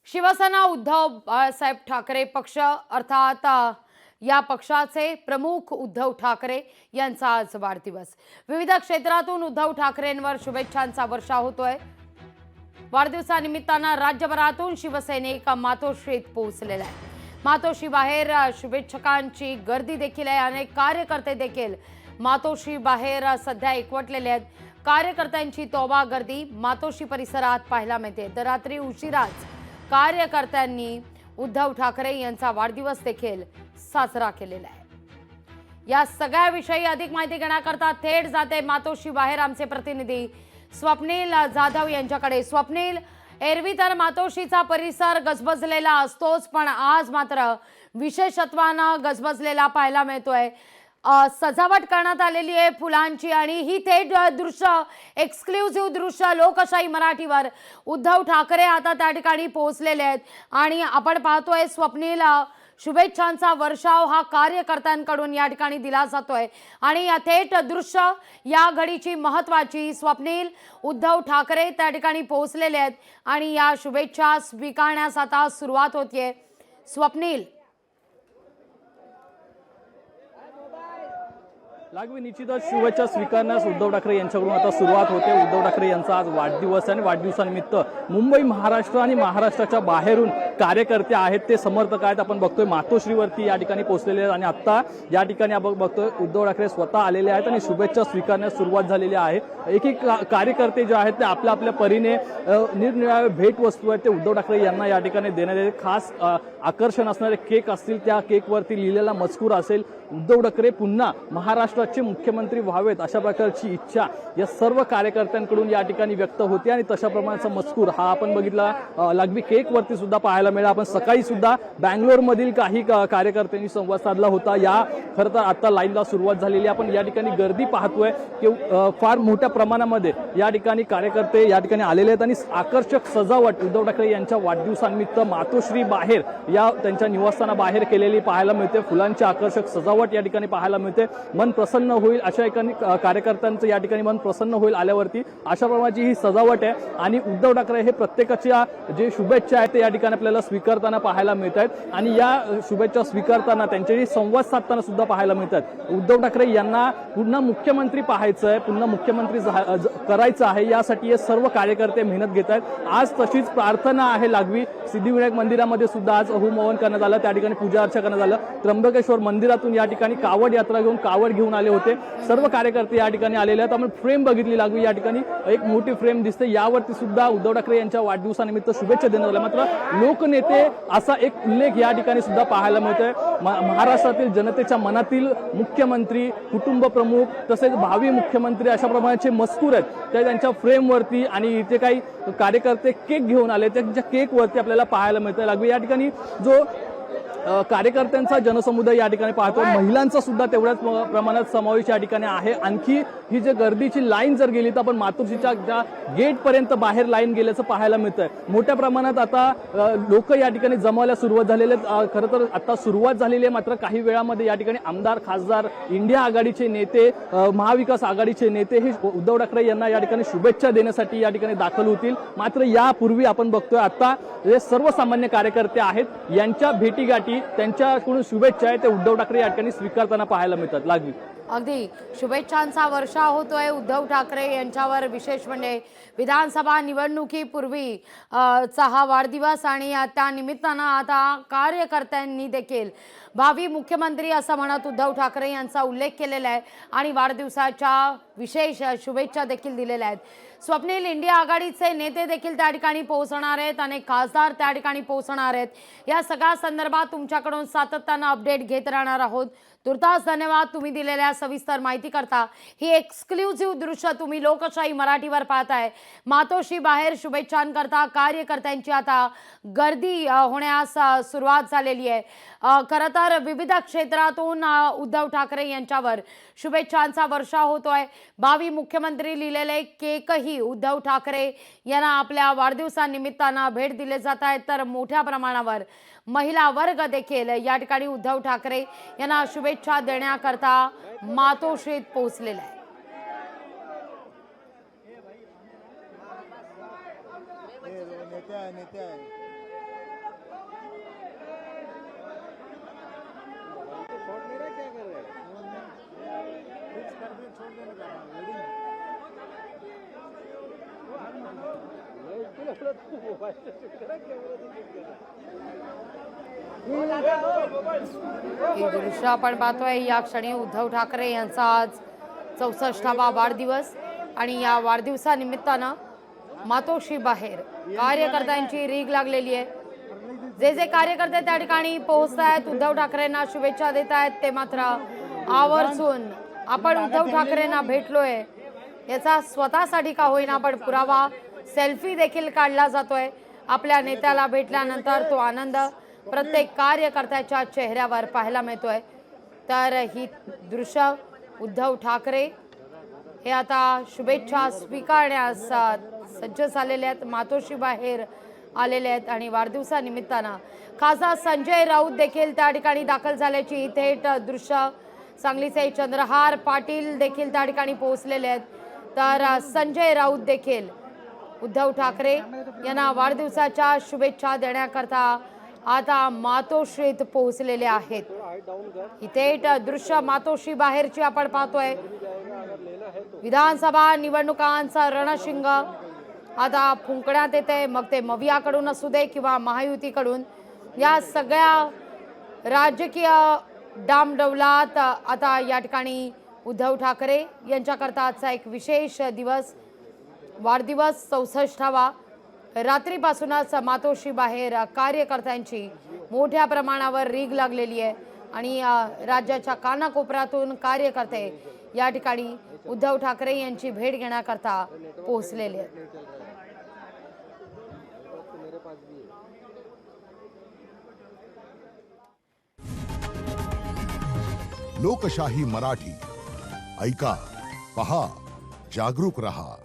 शिवसेना उद्धव बाळासाहेब ठाकरे पक्ष अर्थात या पक्षाचे प्रमुख उद्धव ठाकरे यांचा आज वाढदिवस। विविध क्षेत्रातून उद्धव ठाकरेंवर शुभेच्छांचा वर्षा होतोय। वाढदिवसानिमित्तानं राज्यभरातून शिवसैनिक मातोश्रीत पोहोचलेले आहेत। मातोश्री बाहेर शुभेच्छकांची गर्दी देखील आहे। अनेक कार्यकर्ते देखील मातोश्री बाहेर सध्या एकवटलेले आहेत। कार्यकर्त्यांची तोबा गर्दी मातोश्री परिसरात पाहायला मिळते। तर रात्री उशिराच कार्यकर्त्यांनी उद्धव ठाकरे यांचा वाढदिवस देखील साजरा केलेला आहे। या सगळ्याविषयी अधिक माहिती घेण्याकरता थेट जाते मातोश्री बाहेर आमचे प्रतिनिधी स्वप्नील जाधव यांच्याकडे। स्वप्नील, एरवी तर मातोश्रीचा परिसर गजबजलेला असतोच, पण आज मात्र विशेषत्वानं गजबजलेला पाहायला मिळतोय। सजावट करण्यात आलेली आहे फुलांची आणि ही थेट दृश्य एक्सक्लुझिव्ह दृश्य लोकशाही मराठीवर उद्धव ठाकरे आता त्या ठिकाणी पोहोचलेले आहेत आणि आपण पाहतोय स्वप्नील, शुभेच्छांचा वर्षाव हा कार्यकर्त्यांकडून या ठिकाणी दिला जातोय आणि या थेट दृश्य या घडीची महत्त्वाची। स्वप्नील, उद्धव ठाकरे त्या ठिकाणी पोहोचलेले आहेत आणि या शुभेच्छा स्वीकारण्यास आता सुरुवात होतीये। स्वप्नील, लागवी निश्चितच शुभेच्छा स्वीकारण्यास उद्धव ठाकरे यांच्याकडून आता सुरुवात होते। उद्धव ठाकरे यांचा आज वाढदिवस आहे आणि वाढदिवसानिमित्त मुंबई, महाराष्ट्र आणि महाराष्ट्राच्या बाहेरून कार्यकर्ते आहेत, ते समर्थक आहेत। आपण बघतोय मातोश्रीवरती या ठिकाणी पोहोचलेले आहेत आणि आता या ठिकाणी आपण बघतोय उद्धव ठाकरे स्वतः आलेले आहेत आणि शुभेच्छा स्वीकारण्यास सुरुवात झालेली आहे। एक कार्यकर्ते जे आहेत ते आपल्या आपल्या परीने निरनिराळ्या भेटवस्तू आहेत ते उद्धव ठाकरे यांना या ठिकाणी देण्यात येते। खास आकर्षण असणारे केक असतील, त्या केकवरती लिहिलेला मजकूर असेल, उद्धव ठाकरे पुन्हा महाराष्ट्राचे मुख्यमंत्री व्हावेत अशा प्रकारची इच्छा या सर्व कार्यकर्त्यांकडून या ठिकाणी व्यक्त होते आणि तशा प्रकारचा मजकूर हा आपण बघितला लागवी केकवरती सुद्धा पाहायला मिळाला। आपण सकाळी सुद्धा बँगलोरमधील काही कार्यकर्त्यांनी संवाद साधला होता। या खरं तर आता लाईनला सुरुवात झालेली, आपण या ठिकाणी गर्दी पाहतोय की फार मोठ्या प्रमाणामध्ये या ठिकाणी कार्यकर्ते या ठिकाणी आलेले आहेत आणि आकर्षक सजावट उद्धव ठाकरे यांच्या वाढदिवसानिमित्त मातोश्री बाहेर या त्यांच्या निवासस्थानाबाहेर केलेली पाहायला मिळते। फुलांची आकर्षक सजावट या ठिकाणी पाहायला मिळते। मन प्रसन्न होईल अशा एकाने कार्यकर्त्यांचं या ठिकाणी मन प्रसन्न होईल आल्यावरती अशा प्रकारची ही सजावट आहे आणि उद्धव ठाकरे हे प्रत्येकाच्या जे शुभेच्छा आहेत ते या ठिकाणी आपल्याला स्वीकारताना पाहायला मिळत आहेत आणि या शुभेच्छा स्वीकारताना त्यांच्याशी संवाद साधताना सुद्धा पाहायला मिळतात। उद्धव ठाकरे यांना पुन्हा मुख्यमंत्री पाहायचं आहे, पुन्हा मुख्यमंत्री करायचं आहे, यासाठी हे सर्व कार्यकर्ते मेहनत घेत आहेत। आज तशीच प्रार्थना आहे लागवी सिद्धिविनायक मंदिरामध्ये सुद्धा आज होम हवन करण्यात आलं, त्या ठिकाणी पूजा अर्चा करण्यात आलं। त्र्यंबकेश्वर मंदिरातून या ठिकाणी कावड यात्रा घेऊन कावड घेऊन आले होते सर्व कार्यकर्ते या ठिकाणी आलेले आहेत। आपण फ्रेम बघितली लागवी, या ठिकाणी एक मोठी फ्रेम दिसते, यावरती सुद्धा उद्धव ठाकरे यांच्या वाढदिवसानिमित्त शुभेच्छा देण्यात आल्या। मात्र लोकनेते असा एक उल्लेख या ठिकाणी सुद्धा पाहायला मिळतोय। महाराष्ट्रातील जनतेच्या मनातील मुख्यमंत्री, कुटुंब प्रमुख तसेच भावी मुख्यमंत्री अशा प्रमाणाचे मजकूर आहेत ते त्यांच्या फ्रेमवरती आणि इथे काही कार्यकर्ते केक घेऊन आले, त्यांच्या केकवरती आपल्याला पाहायला मिळतंय। लागवी या ठिकाणी जो कार्यकर्त्यांचा जनसमुदाय या ठिकाणी पाहतो, महिलांचा सुद्धा तेवढ्याच प्रमाणात समावेश या ठिकाणी आहे। आणखी ही जे गर्दीची लाईन जर गेली तर आपण मातोश्रीच्या गेटपर्यंत बाहेर लाईन गेल्याचं पाहायला मिळतंय। मोठ्या प्रमाणात आता लोक या ठिकाणी जमायला सुरुवात झालेले आहेत। खरं तर आता सुरुवात झालेली आहे, मात्र काही वेळामध्ये या ठिकाणी आमदार, खासदार, इंडिया आघाडीचे नेते, महाविकास आघाडीचे नेते हे उद्धव ठाकरे यांना या ठिकाणी शुभेच्छा देण्यासाठी या ठिकाणी दाखल होतील। मात्र यापूर्वी आपण बघतोय आता जे सर्वसामान्य कार्यकर्ते आहेत यांच्या भेटीगाठी, त्यांच्याकडून शुभेच्छा आहे ते उद्धव ठाकरे या ठिकाणी स्वीकारताना पाहायला मिळतात। लागवी अगदी शुभेच्छांचा वर्षा होतोय उद्धव ठाकरे यांच्यावर, विशेष म्हणजे विधानसभा निवडणुकीपूर्वी चा हा वाढदिवस आणि त्या निमित्तानं आता कार्यकर्त्यांनी देखील भावी मुख्यमंत्री असं म्हणत उद्धव ठाकरे यांचा उल्लेख केलेला आहे आणि वाढदिवसाच्या विशेष शुभेच्छा देखील दिलेल्या आहेत। स्वप्नील, इंडिया आघाडीचे नेते देखील त्या ठिकाणी पोहोचणार आहेत, अनेक खासदार त्या ठिकाणी पोहोचणार आहेत। या सगळ्या संदर्भात तुमच्याकडून सातत्यानं अपडेट घेत राहणार आहोत। तुर्तास धन्यवाद तुम्ही दिलेल्या सविस्तर माहिती करता। ही एक्सक्लुझिव्ह दृश्य तुम्ही लोकशाही मराठीवर पाहताय। मातोश्री बाहेर शुभेच्छांकरता कार्यकर्त्यांची आता गर्दी होण्यास सुरुवात झालेली आहे। खरं तर विविध क्षेत्रातून उद्धव ठाकरे यांच्यावर शुभेच्छांचा वर्षा होतोय। भावी मुख्यमंत्री लिहिलेले केकही उद्धव ठाकरे यांना आपल्या वाढदिवसानिमित्तानं भेट दिले जात आहेत, तर मोठ्या प्रमाणावर महिला वर्ग देखील या ठिकाणी उद्धव ठाकरे यांना शुभेच्छा देण्याकरता मातोश्रीत पोहोचलेला आहे। नेते आहे ही दृश्य आपण पाहतोय या क्षणी उद्धव ठाकरे यांचा आज 64वा वाढदिवस आणि या वाढदिवसानिमित्तानं मातोश्री बाहेर कार्यकर्त्यांची रीग लागलेली आहे. जे जे कार्यकर्ते त्या ठिकाणी पोहोचत आहेत, उद्धव ठाकरेंना शुभेच्छा देत आहेत, ते मात्र आवर्जून आपण उद्धव ठाकरेंना भेटलोय याचा स्वतःसाठी का होईना पण पुरावा सेल्फी देखील काढला जातोय. आपल्या नेत्याला भेटल्यानंतर तो आनंद प्रत्येक कार्यकर्त्याच्या चेहऱ्यावर पाहायला मिळतोय. तर ही दृश्य उद्धव ठाकरे हे आता शुभेच्छा स्वीकारण्यास सज्ज झालेले आहेत, मातोश्री बाहेर आलेले आहेत आणि वाढदिवसानिमित्तानं खासदार संजय राऊत देखील त्या ठिकाणी दाखल झाल्याची थेट दृश्य सांगलीचे चंद्रहार पाटील देखील त्या ठिकाणी पोहोचलेले आहेत. तर संजय राऊत देखील उद्धव ठाकरे यांना वाढदिवसाच्या शुभेच्छा देण्याकरता आता मातोश्रीत पोहोचलेले आहेत. ही थेट दृश्य मातोश्री बाहेरची आपण पाहतोय. विधानसभा निवडणुकांचा रणशिंग आता फुंकण्यात येते, मग ते मवियाकडून असू दे किंवा महायुतीकडून. या सगळ्या राजकीय डामडौलात आता या ठिकाणी उद्धव ठाकरे यांच्याकरता आजचा एक विशेष दिवस, वाढदिवस 64वा. रात्रीपासूनच मातोश्री बाहेर कार्यकर्त्यांची मोठ्या प्रमाणावर रीग लागलेली आहे आणि राज्याच्या कानाकोपऱ्यातून कार्यकर्ते या ठिकाणी उद्धव ठाकरे यांची भेट घेण्याकरता पोहोचलेले आहेत. लोकशाही मराठी ऐका, पहा, जागरूक रहा.